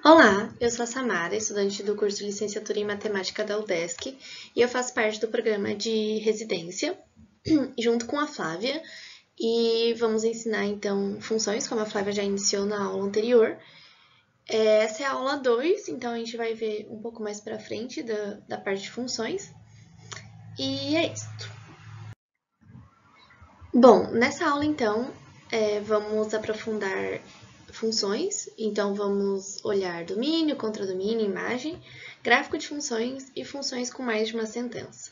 Olá, eu sou a Samara, estudante do curso de Licenciatura em Matemática da UDESC, e eu faço parte do programa de residência, junto com a Flávia, e vamos ensinar, então, funções, como a Flávia já iniciou na aula anterior. Essa é a aula 2, então a gente vai ver um pouco mais para frente da parte de funções, e é isso. Bom, nessa aula, então, vamos aprofundar funções, então vamos olhar domínio, contradomínio, imagem, gráfico de funções e funções com mais de uma sentença.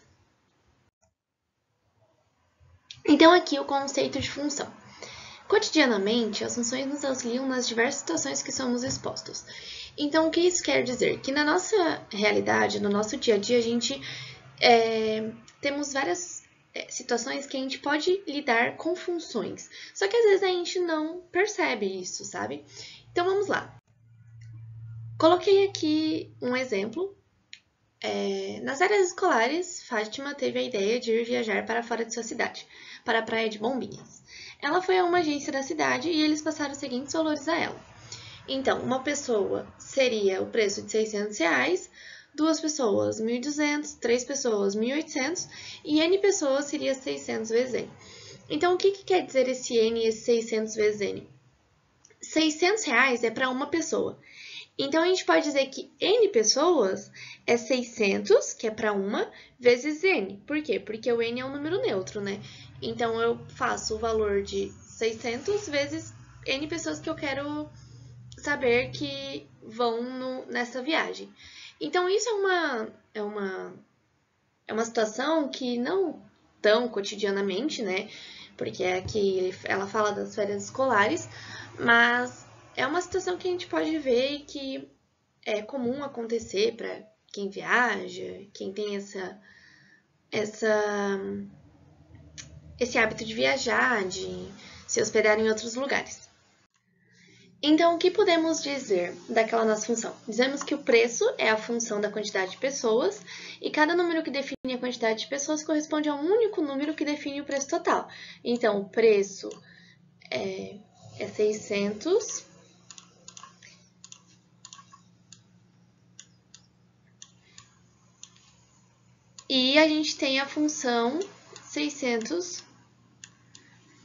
Então aqui o conceito de função. Cotidianamente, as funções nos auxiliam nas diversas situações que somos expostos. Então o que isso quer dizer? Que na nossa realidade, no nosso dia a dia, a gente temos várias situações que a gente pode lidar com funções. Só que às vezes a gente não percebe isso, sabe? Então vamos lá. Coloquei aqui um exemplo. Nas áreas escolares, Fátima teve a ideia de ir viajar para fora de sua cidade, para a Praia de Bombinhas. Ela foi a uma agência da cidade e eles passaram os seguintes valores a ela. Então, uma pessoa seria o preço de R$600, duas pessoas 1.200, três pessoas 1.800 e N pessoas seria 600 vezes N. Então, o que quer dizer esse N e esse 600 vezes N? R$600 é para uma pessoa. Então, a gente pode dizer que N pessoas é 600, que é para uma, vezes N. Por quê? Porque o N é um número neutro, né? Então, eu faço o valor de 600 vezes N pessoas que eu quero saber que vão nessa viagem. Então, isso é uma situação que não tão cotidianamente, né? Porque aqui ela fala das férias escolares, mas é uma situação que a gente pode ver e que é comum acontecer para quem viaja, quem tem esse hábito de viajar, de se hospedar em outros lugares. Então, o que podemos dizer daquela nossa função? Dizemos que o preço é a função da quantidade de pessoas e cada número que define a quantidade de pessoas corresponde a um único número que define o preço total. Então, o preço é 600 e a gente tem a função 600.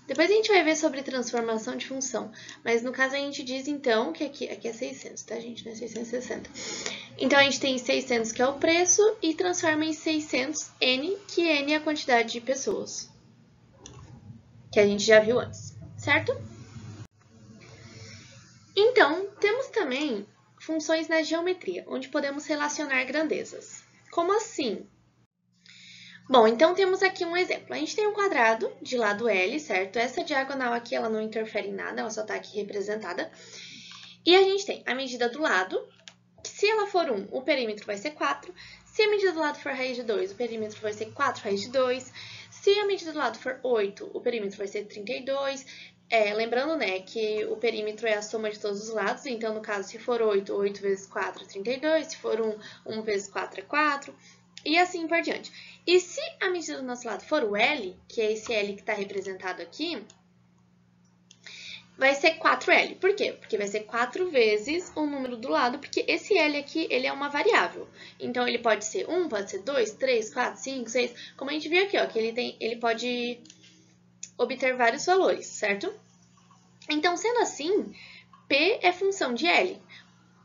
Depois a gente vai ver sobre transformação de função, mas no caso a gente diz então que aqui é 600, tá gente? Não é 660. Então a gente tem 600 que é o preço e transforma em 600 N, que N é a quantidade de pessoas, que a gente já viu antes, certo? Então, temos também funções na geometria, onde podemos relacionar grandezas. Como assim? Bom, então temos aqui um exemplo. A gente tem um quadrado de lado L, certo? Essa diagonal aqui, ela não interfere em nada, ela só está aqui representada. E a gente tem a medida do lado, que se ela for 1, o perímetro vai ser 4. Se a medida do lado for raiz de 2, o perímetro vai ser 4 raiz de 2. Se a medida do lado for 8, o perímetro vai ser 32. Lembrando, né, que o perímetro é a soma de todos os lados. Então, no caso, se for 8, 8 vezes 4 é 32. Se for 1, 1 vezes 4 é 4. E assim por diante. E se a medida do nosso lado for o L, que é esse L que está representado aqui, vai ser 4L. Por quê? Porque vai ser 4 vezes o número do lado, porque esse L aqui, ele é uma variável. Então, ele pode ser 1, pode ser 2, 3, 4, 5, 6. Como a gente viu aqui, ó, que ele pode obter vários valores, certo? Então, sendo assim, P é função de L.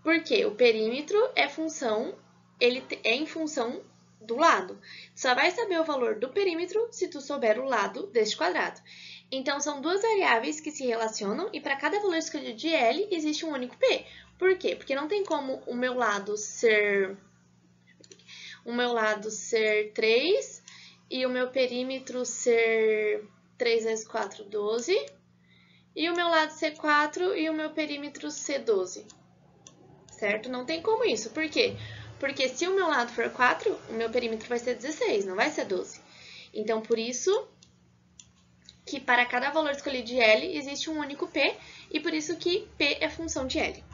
Porque o perímetro é função, ele é em função do lado. Tu só vai saber o valor do perímetro se tu souber o lado deste quadrado. Então, são duas variáveis que se relacionam e para cada valor escolhido de L existe um único P. Por quê? Porque não tem como o meu lado ser 3 e o meu perímetro ser 3 vezes 4, 12. E o meu lado ser 4 e o meu perímetro ser 12. Certo? Não tem como isso. Por quê? Porque se o meu lado for 4, o meu perímetro vai ser 16, não vai ser 12. Então, por isso que para cada valor escolhido de L existe um único P, e por isso que P é função de L.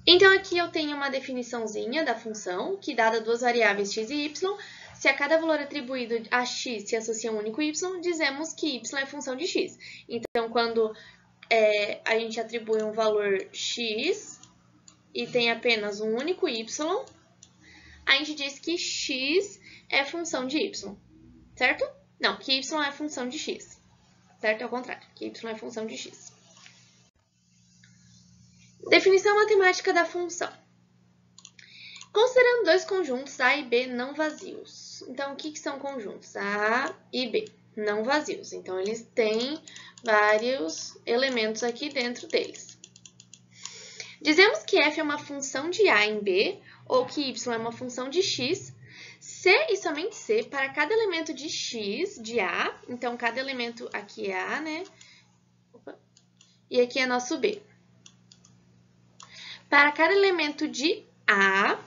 Então, aqui eu tenho uma definiçãozinha da função, que dada duas variáveis x e y, se a cada valor atribuído a x se associa um único y, dizemos que y é função de x. Então, quando a gente atribui um valor x e tem apenas um único y, a gente diz que x é função de y, certo? Não, que y é função de x, certo? É o contrário, que y é função de x. Definição matemática da função. Considerando dois conjuntos A e B não vazios. Então, o que são conjuntos? A e B, não vazios. Então, eles têm vários elementos aqui dentro deles. Dizemos que f é uma função de A em B, ou que y é uma função de x, se e somente se para cada elemento de x de A, então cada elemento aqui é A, né? E aqui é nosso B. Para cada elemento de A,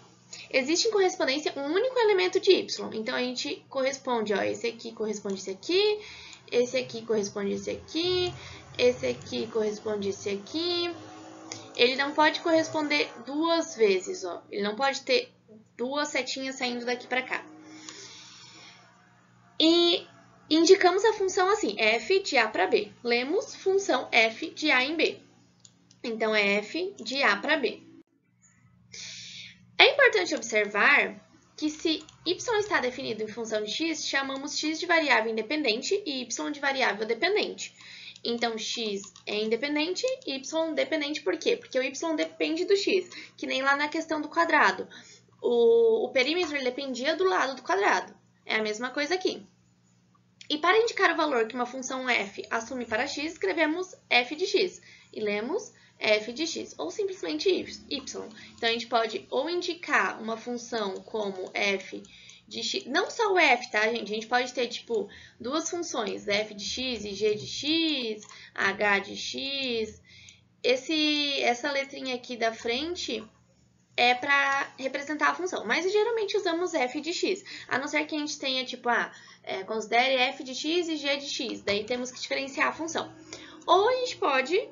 existe em correspondência um único elemento de y. Então, a gente corresponde, ó, esse aqui corresponde a esse aqui, esse aqui corresponde a esse aqui, esse aqui corresponde a esse aqui. Ele não pode corresponder duas vezes, ó. Ele não pode ter duas setinhas saindo daqui para cá. E indicamos a função assim, f de A para B. Lemos função f de A em B. Então, é f de A para B. É importante observar que se y está definido em função de x, chamamos x de variável independente e y de variável dependente. Então, x é independente e y dependente por quê? Porque o y depende do x, que nem lá na questão do quadrado. O perímetro ele dependia do lado do quadrado. É a mesma coisa aqui. E para indicar o valor que uma função f assume para x, escrevemos f de x e lemos f de x, ou simplesmente y. Então, a gente pode ou indicar uma função como f de x, não só o f, tá, gente? A gente pode ter, tipo, duas funções, f de x e g de x, h de x. Essa letrinha aqui da frente é para representar a função, mas geralmente usamos f de x, a não ser que a gente tenha, tipo, considere f de x e g de x, daí temos que diferenciar a função. Ou a gente pode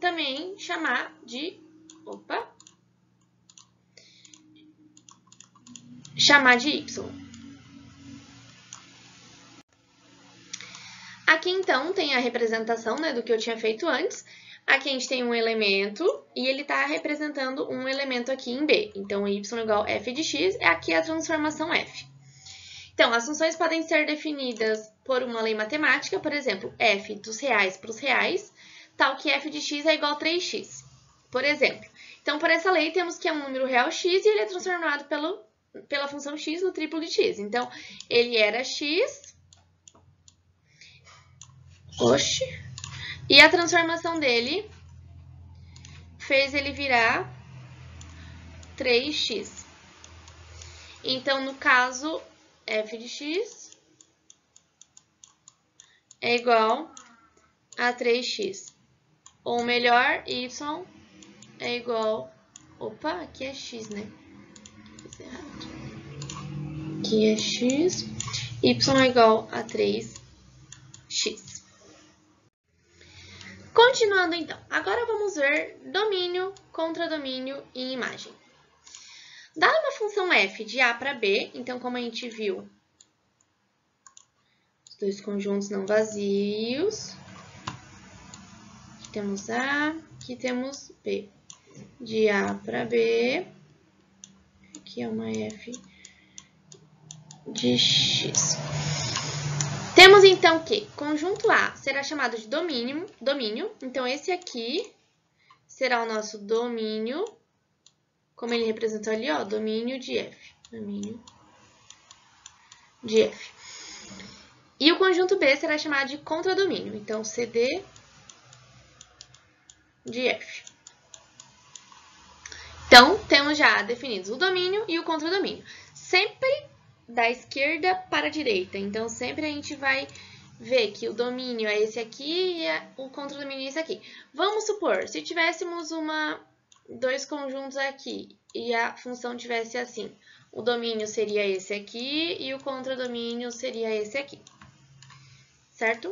também chamar de, chamar de y. Aqui, então, tem a representação, né, do que eu tinha feito antes. Aqui a gente tem um elemento e ele está representando um elemento aqui em B. Então, y igual f de x, aqui é a transformação f. Então, as funções podem ser definidas por uma lei matemática, por exemplo, f dos reais para os reais, tal que f de x é igual a 3x, por exemplo. Então, por essa lei, temos que é um número real x e ele é transformado pela função x no triplo de x. Então, ele era x, e a transformação dele fez ele virar 3x. Então, no caso, f de x é igual a 3x. Ou melhor, y é igual... aqui é x, né? Fiz errado. Aqui é x. Y é igual a 3x. Continuando, então. Agora vamos ver domínio, contradomínio e imagem. Dada uma função f de A para B, então, como a gente viu, os dois conjuntos não vazios... Temos A, aqui temos B. De A para B, aqui é uma f de x. Temos, então, que conjunto A será chamado de domínio. Então, esse aqui será o nosso domínio, como ele representou ali, ó, domínio de f. Domínio de f. E o conjunto B será chamado de contradomínio. Então, CD de f. Então, temos já definidos o domínio e o contradomínio. Sempre da esquerda para a direita. Então, sempre a gente vai ver que o domínio é esse aqui e o contradomínio é esse aqui. Vamos supor, se tivéssemos dois conjuntos aqui e a função tivesse assim, o domínio seria esse aqui e o contradomínio seria esse aqui. Certo?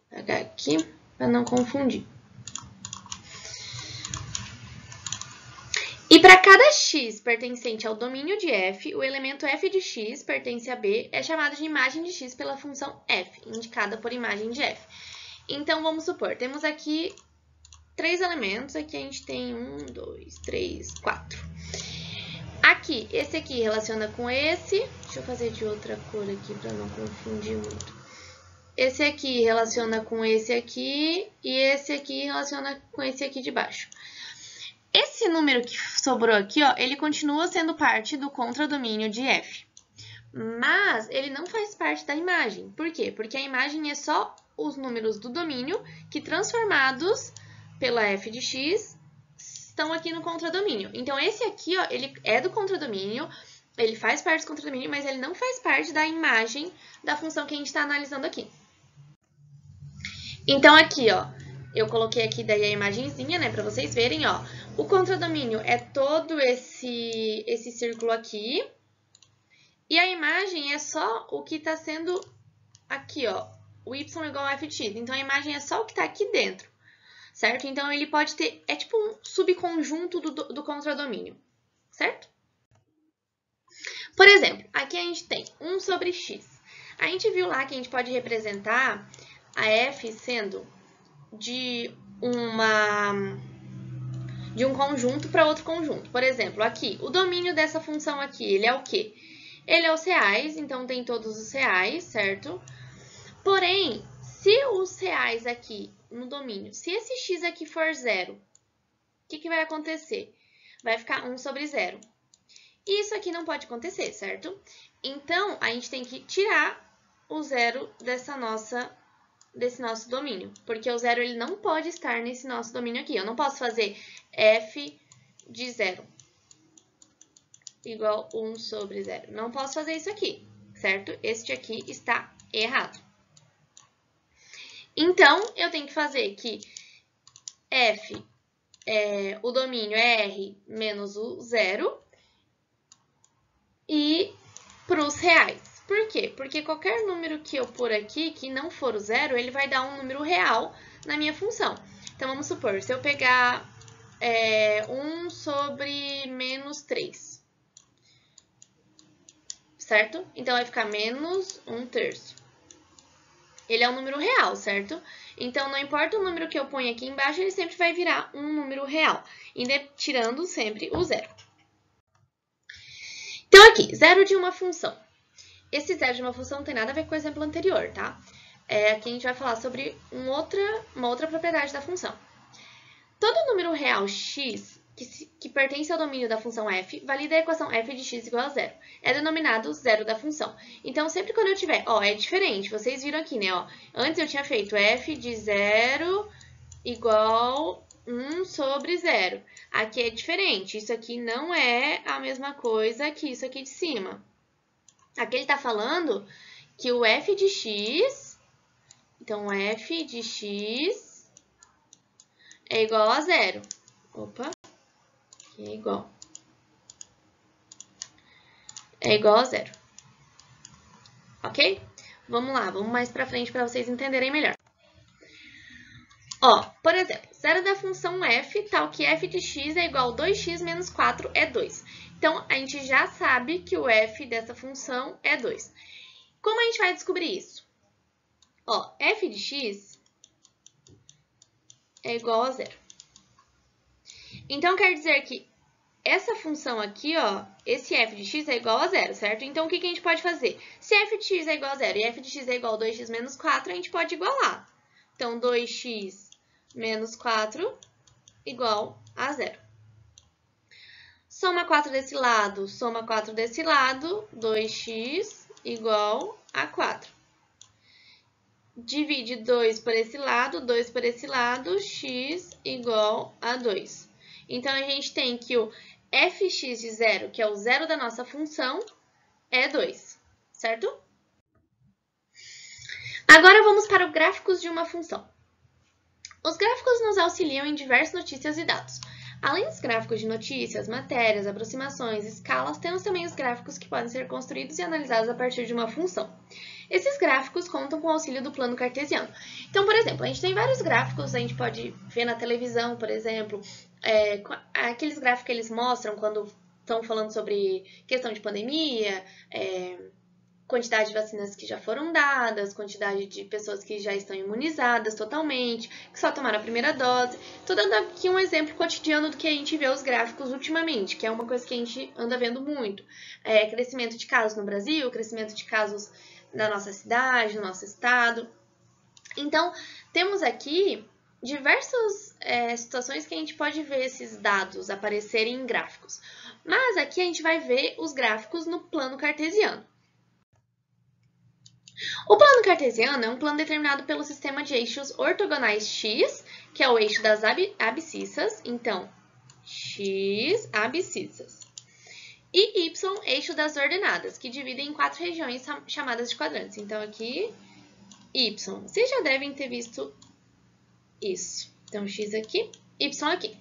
Vou pegar aqui para não confundir. E para cada x pertencente ao domínio de f, o elemento f de x pertence a b é chamado de imagem de x pela função f, indicada por imagem de f. Então, vamos supor, temos aqui 3 elementos, aqui a gente tem 1, 2, 3, 4. Aqui, esse aqui relaciona com esse, deixa eu fazer de outra cor aqui para não confundir muito. Esse aqui relaciona com esse aqui e esse aqui relaciona com esse aqui de baixo. Esse número que sobrou aqui, ó, ele continua sendo parte do contradomínio de f. Mas ele não faz parte da imagem. Por quê? Porque a imagem é só os números do domínio que, transformados pela f de x, estão aqui no contradomínio. Então, esse aqui, ó, ele é do contradomínio, ele faz parte do contradomínio, mas ele não faz parte da imagem da função que a gente está analisando aqui. Então, aqui, ó, eu coloquei aqui daí a imagenzinha, né, para vocês verem, ó. O contradomínio é todo esse círculo aqui. E a imagem é só o que está sendo aqui, ó. O y igual a f de x. Então, a imagem é só o que está aqui dentro, certo? Então, ele pode ter... É tipo um subconjunto do contradomínio, certo? Por exemplo, aqui a gente tem 1 sobre x. A gente viu lá que a gente pode representar a f sendo de um conjunto para outro conjunto. Por exemplo, aqui, o domínio dessa função aqui, ele é o quê? Ele é os reais, então tem todos os reais, certo? Porém, se os reais aqui no domínio, se esse x aqui for zero, o que vai acontecer? Vai ficar 1 sobre zero. E isso aqui não pode acontecer, certo? Então, a gente tem que tirar o zero desse nosso domínio, porque o zero ele não pode estar nesse nosso domínio aqui. Eu não posso fazer f de zero igual 1 sobre zero. Não posso fazer isso aqui, certo? Este aqui está errado. Então, eu tenho que fazer que f, o domínio é r menos o zero, e para os reais. Por quê? Porque qualquer número que eu pôr aqui, que não for o zero, ele vai dar um número real na minha função. Então, vamos supor, se eu pegar 1 sobre menos 3, certo? Então, vai ficar menos 1/3. Ele é um número real, certo? Então, não importa o número que eu ponho aqui embaixo, ele sempre vai virar um número real, tirando sempre o zero. Então, aqui, zero de uma função. Esse zero de uma função não tem nada a ver com o exemplo anterior, tá? Aqui a gente vai falar sobre uma outra propriedade da função. Todo número real x que pertence ao domínio da função f valida a equação f de x igual a zero. É denominado zero da função. Então, sempre quando eu tiver... Ó, é diferente. Vocês viram aqui, né? Ó, antes eu tinha feito f de zero igual 1 sobre zero. Aqui é diferente. Isso aqui não é a mesma coisa que isso aqui de cima. Aqui ele está falando que o f de x, então f de x é igual a zero. Opa, aqui é igual. É igual a zero. Ok? Vamos lá, vamos mais para frente para vocês entenderem melhor. Ó, por exemplo, zero da função f, tal que f de x é igual a 2x menos 4 é 2. Então, a gente já sabe que o f dessa função é 2. Como a gente vai descobrir isso? Ó, f de x é igual a zero. Então, quer dizer que essa função aqui, ó, esse f de x é igual a zero, certo? Então, o que a gente pode fazer? Se f de x é igual a zero e f de x é igual a 2x menos 4, a gente pode igualar. Então, 2x menos 4 igual a zero. Soma 4 desse lado, soma 4 desse lado, 2x igual a 4. Divide 2 por esse lado, 2 por esse lado, x igual a 2. Então, a gente tem que o fx de zero, que é o zero da nossa função, é 2, certo? Agora, vamos para os gráficos de uma função. Os gráficos nos auxiliam em diversas notícias e dados. Além dos gráficos de notícias, matérias, aproximações, escalas, temos também os gráficos que podem ser construídos e analisados a partir de uma função. Esses gráficos contam com o auxílio do plano cartesiano. Então, por exemplo, a gente tem vários gráficos, a gente pode ver na televisão, por exemplo, aqueles gráficos que eles mostram quando estão falando sobre questão de pandemia, quantidade de vacinas que já foram dadas, quantidade de pessoas que já estão imunizadas totalmente, que só tomaram a primeira dose. Estou dando aqui um exemplo cotidiano do que a gente vê os gráficos ultimamente, que é uma coisa que a gente anda vendo muito. Crescimento de casos no Brasil, crescimento de casos na nossa cidade, no nosso estado. Então, temos aqui diversas situações que a gente pode ver esses dados aparecerem em gráficos. Mas aqui a gente vai ver os gráficos no plano cartesiano. O plano cartesiano é um plano determinado pelo sistema de eixos ortogonais x, que é o eixo das abscissas, então, x abscissas, e y, eixo das ordenadas, que dividem em 4 regiões chamadas de quadrantes. Então, aqui, y. Vocês já devem ter visto isso. Então, x aqui, y aqui.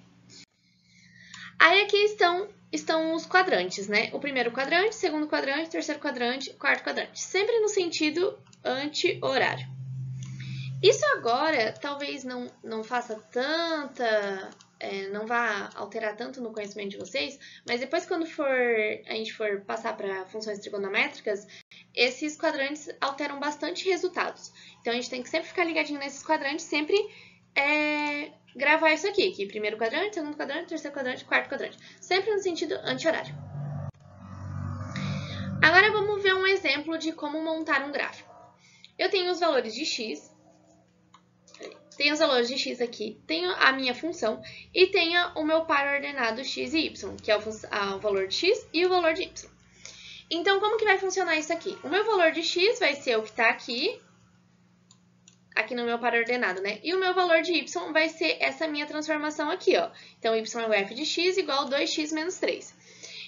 Aí, aqui estão os quadrantes, né? O primeiro quadrante, segundo quadrante, terceiro quadrante, quarto quadrante. Sempre no sentido anti-horário. Isso agora talvez não faça tanta... não vá alterar tanto no conhecimento de vocês, mas depois quando a gente for passar para funções trigonométricas, esses quadrantes alteram bastante resultados. Então, a gente tem que sempre ficar ligadinho nesses quadrantes, sempre gravar isso aqui, que primeiro quadrante, segundo quadrante, terceiro quadrante, quarto quadrante. Sempre no sentido anti-horário. Agora, vamos ver um exemplo de como montar um gráfico. Eu tenho os valores de x, tenho os valores de x aqui, tenho a minha função e tenho o meu par ordenado x e y, que é o valor de x e o valor de y. Então, como que vai funcionar isso aqui? O meu valor de x vai ser o que está aqui no meu par ordenado, né? E o meu valor de y vai ser essa minha transformação aqui, ó. Então, y é o f de x igual a 2x menos 3.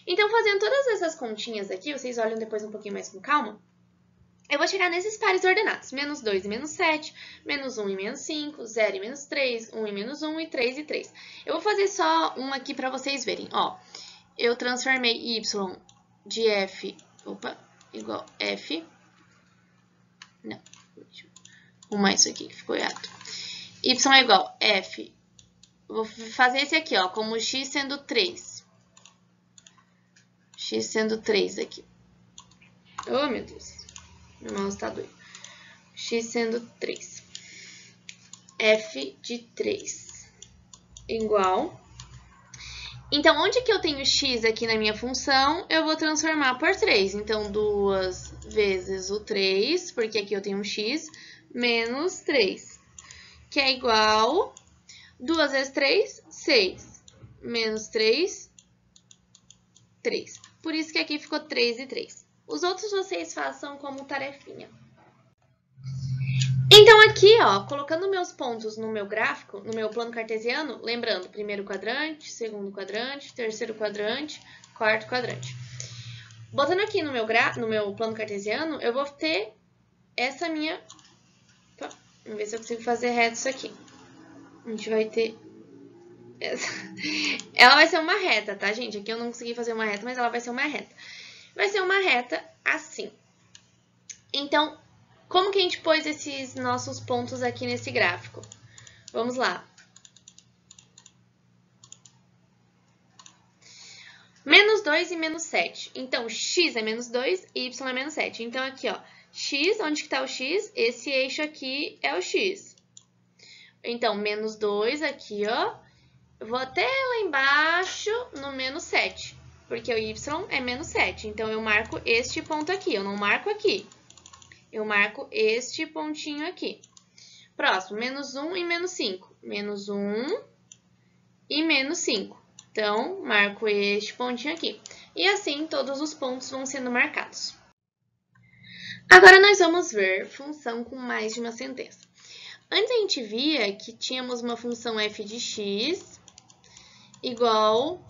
Então, fazendo todas essas continhas aqui, vocês olham depois um pouquinho mais com calma, eu vou chegar nesses pares ordenados, menos 2 e menos 7, menos 1 e menos 5, 0 e menos 3, 1 e menos 1 e 3 e 3. Eu vou fazer só um aqui para vocês verem, ó. Eu transformei y de f, igual f, não, deixa eu arrumar isso aqui que ficou errado. Y é igual f, vou fazer esse aqui, ó, como x sendo 3. X sendo 3 aqui. Oh, meu Deus. Meu mouse tá doido. X sendo 3. F de 3 igual. Então, onde que eu tenho x aqui na minha função, eu vou transformar por 3. Então, 2 vezes o 3, porque aqui eu tenho um x, menos 3, que é igual 2 vezes 3, 6, menos 3, 3. Por isso que aqui ficou 3 e 3. Os outros vocês façam como tarefinha. Então, aqui, ó, colocando meus pontos no meu gráfico, no meu plano cartesiano, lembrando, primeiro quadrante, segundo quadrante, terceiro quadrante, quarto quadrante. Botando aqui no meu plano cartesiano, eu vou ter essa minha... Vamos ver se eu consigo fazer reto isso aqui. A gente vai ter... Ela vai ser uma reta, tá, gente? Aqui eu não consegui fazer uma reta, mas ela vai ser uma reta. Vai ser uma reta assim. Então, como que a gente pôs esses nossos pontos aqui nesse gráfico? Vamos lá. Menos 2 e menos 7. Então, x é menos 2 e y é menos 7. Então, aqui, ó, x, onde que está o x? Esse eixo aqui é o x. Então, menos 2 aqui, ó. Eu vou até lá embaixo no menos 7, porque o y é menos 7. Então, eu marco este ponto aqui, eu não marco aqui. Eu marco este pontinho aqui. Próximo, menos 1 e menos 5. Menos 1 e menos 5. Então, marco este pontinho aqui. E assim, todos os pontos vão sendo marcados. Agora, nós vamos ver função com mais de uma sentença. Antes, a gente via que tínhamos uma função f de x igual,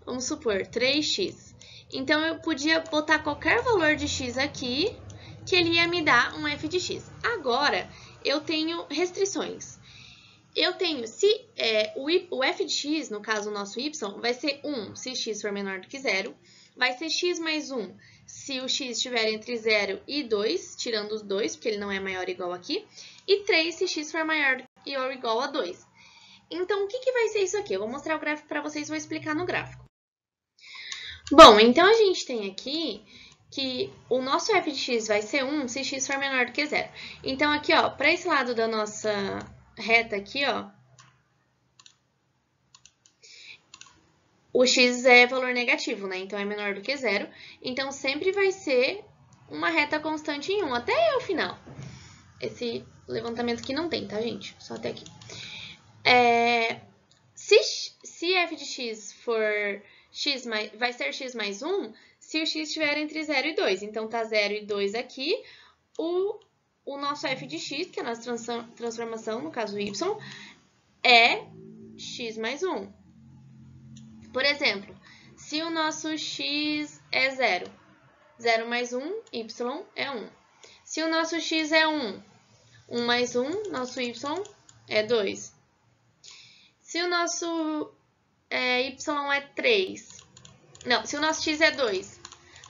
vamos supor, 3x. Então, eu podia botar qualquer valor de x aqui, que ele ia me dar um f de x. Agora, eu tenho restrições. Eu tenho, se o f de x, no caso o nosso y, vai ser 1 se x for menor do que 0, vai ser x mais 1 se o x estiver entre 0 e 2, tirando os 2, porque ele não é maior ou igual aqui, e 3 se x for maior ou igual a 2. Então, o que vai ser isso aqui? Eu vou mostrar o gráfico para vocês e vou explicar no gráfico. Bom, então a gente tem aqui que o nosso f de x vai ser 1 se x for menor do que 0. Então, aqui, ó, para esse lado da nossa reta aqui, ó, o x é valor negativo, né? Então, é menor do que 0. Então, sempre vai ser uma reta constante em 1, até o final. Esse levantamento aqui não tem, tá, gente? Só até aqui. Se f de x for x mais, vai ser x mais 1 se o x estiver entre 0 e 2. Então, tá 0 e 2 aqui. O nosso f de x, que é a nossa transformação, no caso y, é x mais 1. Por exemplo, se o nosso x é 0, 0 mais 1, y é 1. Se o nosso x é 1, 1 mais 1, nosso y é 2. Se o nosso y é 3, não, se o nosso x é 2,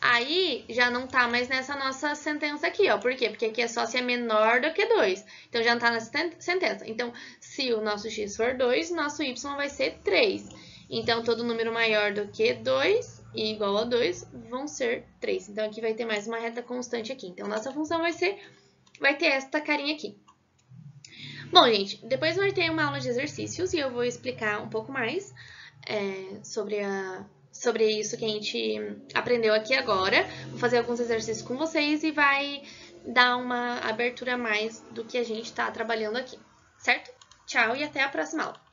aí já não tá mais nessa nossa sentença aqui, ó. Por quê? Porque aqui é só se é menor do que 2. Então, já não tá nessa sentença. Então, se o nosso x for 2, nosso y vai ser 3. Então, todo número maior do que 2 e igual a 2 vão ser 3. Então, aqui vai ter mais uma reta constante aqui. Então, nossa função vai ter esta carinha aqui. Bom, gente, depois vai ter uma aula de exercícios e eu vou explicar um pouco mais sobre isso que a gente aprendeu aqui agora. Vou fazer alguns exercícios com vocês e vai dar uma abertura a mais do que a gente está trabalhando aqui, certo? Tchau e até a próxima aula!